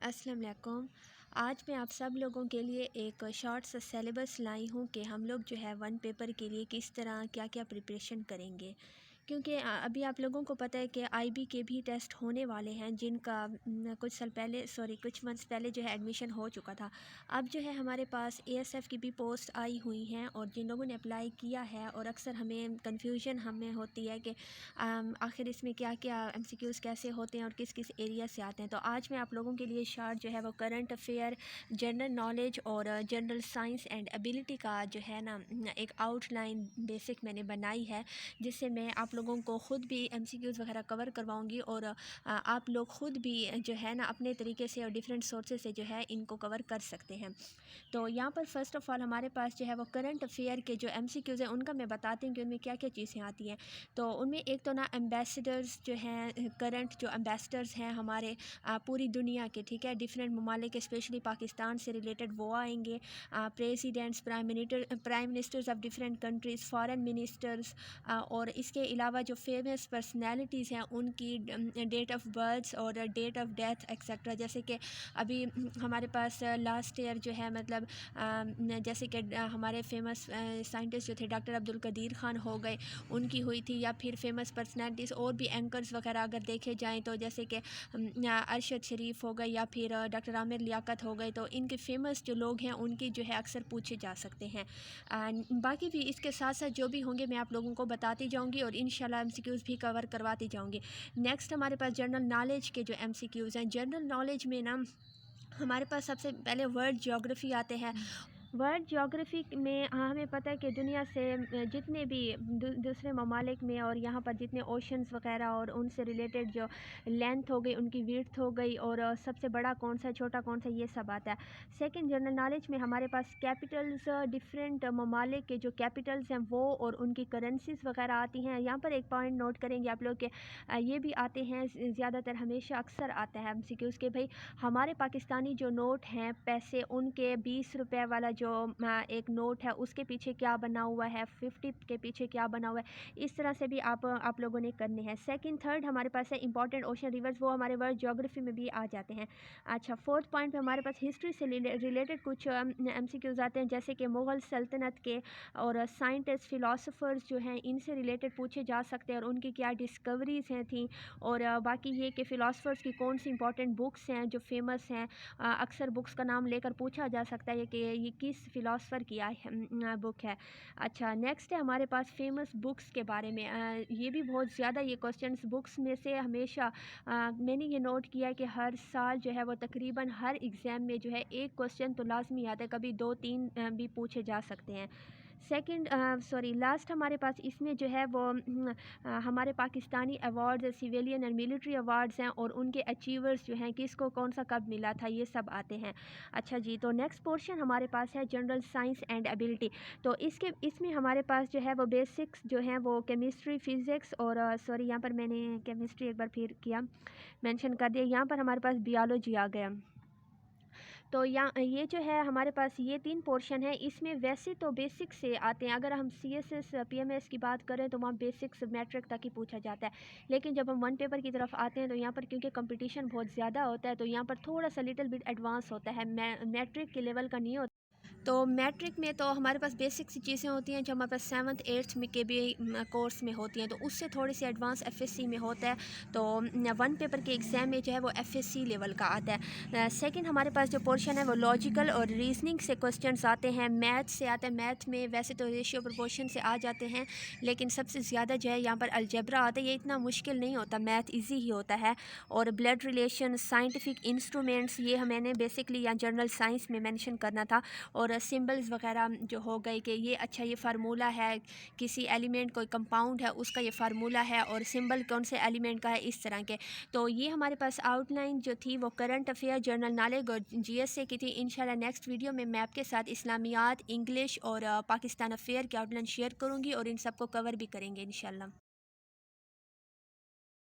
السلام علیکم۔ آج میں آپ سب لوگوں کے لیے ایک شارٹ سا سیلیبس لائی ہوں کہ ہم لوگ جو ہے ون پیپر کے لیے کس طرح کیا کیا پریپریشن کریں گے، کیونکہ ابھی آپ لوگوں کو پتہ ہے کہ آئی بی کے بھی ٹیسٹ ہونے والے ہیں، جن کا کچھ منتھس پہلے جو ہے ایڈمیشن ہو چکا تھا۔ اب جو ہے ہمارے پاس اے ایس ایف کی بھی پوسٹ آئی ہوئی ہیں، اور جن لوگوں نے اپلائی کیا ہے، اور اکثر ہمیں کنفیوژن ہوتی ہے کہ آخر اس میں کیا کیا ایم سی کیوز کیسے ہوتے ہیں اور کس کس ایریا سے آتے ہیں۔ تو آج میں آپ لوگوں کے لیے شارٹ جو ہے وہ کرنٹ افیئر، جنرل نالج اور جنرل سائنس اینڈ ایبیلٹی کا جو ہے نا ایک آؤٹ لائن بیسک میں نے بنائی ہے، جس سے میں آپ لوگوں کو خود بھی ایم سی کیوز وغیرہ کور کرواؤں گی، اور آپ لوگ خود بھی جو ہے نا اپنے طریقے سے اور ڈفرینٹ سورسز سے جو ہے ان کو کور کر سکتے ہیں۔ تو یہاں پر فرسٹ آف آل ہمارے پاس جو ہے وہ کرنٹ افیئر کے جو ایم سی کیوز ہیں ان کا میں بتاتی ہوں کہ ان میں کیا کیا چیزیں آتی ہیں۔ تو ان میں ایک تو نا ایمبیسڈرز جو ہیں، کرنٹ جو ایمبیسڈرز ہیں ہمارے پوری دنیا کے، ٹھیک ہے، ڈفرینٹ ممالک اسپیشلی پاکستان سے ریلیٹڈ وہ آئیں گے، presidents, prime ministers of different countries, foreign ministers, اور اس کے علاوہ جو فیمس پرسنالٹیز ہیں ان کی ڈیٹ آف برتھ اور ڈیٹ آف ڈیتھ ایکسیکٹرا، جیسے کہ ابھی ہمارے پاس لاسٹ ایئر جو ہے مطلب جیسے کہ ہمارے فیمس سائنٹسٹ جو تھے ڈاکٹر عبدالقدیر خان ہو گئے، ان کی ہوئی تھی، یا پھر فیمس پرسنالٹیز اور بھی اینکرز وغیرہ اگر دیکھے جائیں تو جیسے کہ ارشد شریف ہو گئے، یا پھر ڈاکٹر عامر لیاقت ہو گئے، تو ان کے فیمس جو لوگ ہیں ان کی جو ہے اکثر پوچھے جا سکتے ہیں۔ باقی بھی اس کے ساتھ ساتھ جو بھی ہوں گے میں آپ لوگوں کو بتاتی جاؤں گی، اور انشاءاللہ ایم سی کیوز بھی کور کرواتی جاؤں گی۔ نیکسٹ ہمارے پاس جنرل نالج کے جو ایم سی کیوز ہیں، جنرل نالج میں نا ہمارے پاس سب سے پہلے ورلڈ جیوگرافی آتے ہیں۔ ورلڈ جیوگرافی میں ہمیں پتہ ہے کہ دنیا سے جتنے بھی دوسرے ممالک میں، اور یہاں پر جتنے اوشنز وغیرہ اور ان سے ریلیٹڈ جو لینتھ ہو گئی، ان کی ویڈتھ ہو گئی، اور سب سے بڑا کون سا چھوٹا کون سا، یہ سب آتا ہے۔ سیکنڈ جنرل نالج میں ہمارے پاس کیپٹلز، ڈفرینٹ ممالک کے جو کیپٹلز ہیں وہ اور ان کی کرنسیز وغیرہ آتی ہیں۔ یہاں پر ایک پوائنٹ نوٹ کریں گے آپ لوگ کہ یہ بھی آتے ہیں، زیادہ تر ہمیشہ اکثر آتا ہے ایم سی کیوز کے بھائی ہمارے پاکستانی جو نوٹ ہیں پیسے، ان کے 20 روپے والا جو ایک نوٹ ہے اس کے پیچھے کیا بنا ہوا ہے، 50 کے پیچھے کیا بنا ہوا ہے، اس طرح سے بھی آپ لوگوں نے کرنے ہیں۔ سیکنڈ تھرڈ ہمارے پاس ہے امپورٹنٹ اوشن ریورز، وہ ہمارے ورلڈ جیوگرافی میں بھی آ جاتے ہیں۔ اچھا، فورتھ پوائنٹ پہ ہمارے پاس ہسٹری سے ریلیٹڈ کچھ ایم سی کیوز آتے ہیں، جیسے کہ مغل سلطنت کے اور سائنٹسٹ، فلاسفرز جو ہیں ان سے ریلیٹڈ پوچھے جا سکتے ہیں، اور ان کی کیا ڈسکوریز تھیں، اور باقی یہ کہ فلاسفرز کی کون سی امپورٹنٹ بکس ہیں جو فیمس ہیں، اکثر بکس کا نام لے کر پوچھا جا سکتا ہے کہ یہ کس فلاسفر کی بک ہے۔ اچھا، نیکسٹ ہے ہمارے پاس فیمس بکس کے بارے میں، یہ بھی بہت زیادہ یہ کوسچنس بکس میں سے ہمیشہ میں نے یہ نوٹ کیا ہے کہ ہر سال جو ہے وہ تقریباً ہر ایگزام میں جو ہے ایک کوسچن تو لازمی آتا ہے، کبھی 2-3 بھی پوچھے جا سکتے ہیں۔ لاسٹ ہمارے پاس اس میں جو ہے وہ ہمارے پاکستانی ایوارڈز، سویلین اور ملٹری ایوارڈز ہیں، اور ان کے اچیورز جو ہیں کس کو کون سا کب ملا تھا، یہ سب آتے ہیں۔ اچھا جی، تو نیکسٹ پورشن ہمارے پاس ہے جنرل سائنس اینڈ ایبیلٹی۔ تو اس میں ہمارے پاس جو ہے وہ بیسکس جو ہیں وہ کیمسٹری، فزکس، اور یہاں پر میں نے کیمسٹری ایک بار پھر کیا مینشن کر دیا، یہاں پر ہمارے پاس بیالوجی آ گیا۔ تو یہ جو ہے ہمارے پاس یہ 3 پورشن ہے، اس میں ویسے تو بیسک سے آتے ہیں، اگر ہم C S S P M S کی بات کریں تو وہاں بیسکس میٹرک تک ہی پوچھا جاتا ہے، لیکن جب ہم ون پیپر کی طرف آتے ہیں تو یہاں پر کیونکہ کمپٹیشن بہت زیادہ ہوتا ہے تو یہاں پر تھوڑا سا لٹل بٹ ایڈوانس ہوتا ہے، میٹرک کے لیول کا نہیں ہوتا۔ تو میٹرک میں تو ہمارے پاس بیسک سی چیزیں ہوتی ہیں جو ہمارے پاس 7th 8th میں کے بھی کورس میں ہوتی ہیں، تو اس سے تھوڑی سی ایڈوانس ایف ایس سی میں ہوتا ہے، تو ون پیپر کے ایگزام میں جو ہے وہ ایف ایس سی لیول کا آتا ہے۔ سیکنڈ ہمارے پاس جو پورشن ہے وہ لاجیکل اور ریزننگ سے کوسچنس آتے ہیں، میتھ سے آتے ہیں، میتھ میں ویسے تو ریشیو پرپورشن سے آ جاتے ہیں، لیکن سب سے زیادہ جو ہے یہاں پر الجبرا آتا ہے، یہ اتنا مشکل نہیں ہوتا، میتھ ایزی ہی ہوتا ہے، اور بلڈ ریلیشن، سائنٹیفک انسٹرومنٹس، یہ میں نے بیسکلی یا جنرل سائنس میں مینشن کرنا تھا، اور سمبلز وغیرہ جو ہو گئے کہ یہ اچھا یہ فارمولہ ہے، کسی ایلیمنٹ کوئی کمپاؤنڈ ہے اس کا یہ فارمولہ ہے، اور سمبل کون سے ایلیمنٹ کا ہے، اس طرح کے۔ تو یہ ہمارے پاس آؤٹ لائن جو تھی وہ کرنٹ افیئر، جنرل نالج اور جی ایس اے کی تھی۔ انشاءاللہ نیکسٹ ویڈیو میں آپ کے ساتھ اسلامیات، انگلش اور پاکستان افیئر کی آؤٹ لائن شیئر کروں گی، اور ان سب کو کور بھی کریں گے انشاءاللہ۔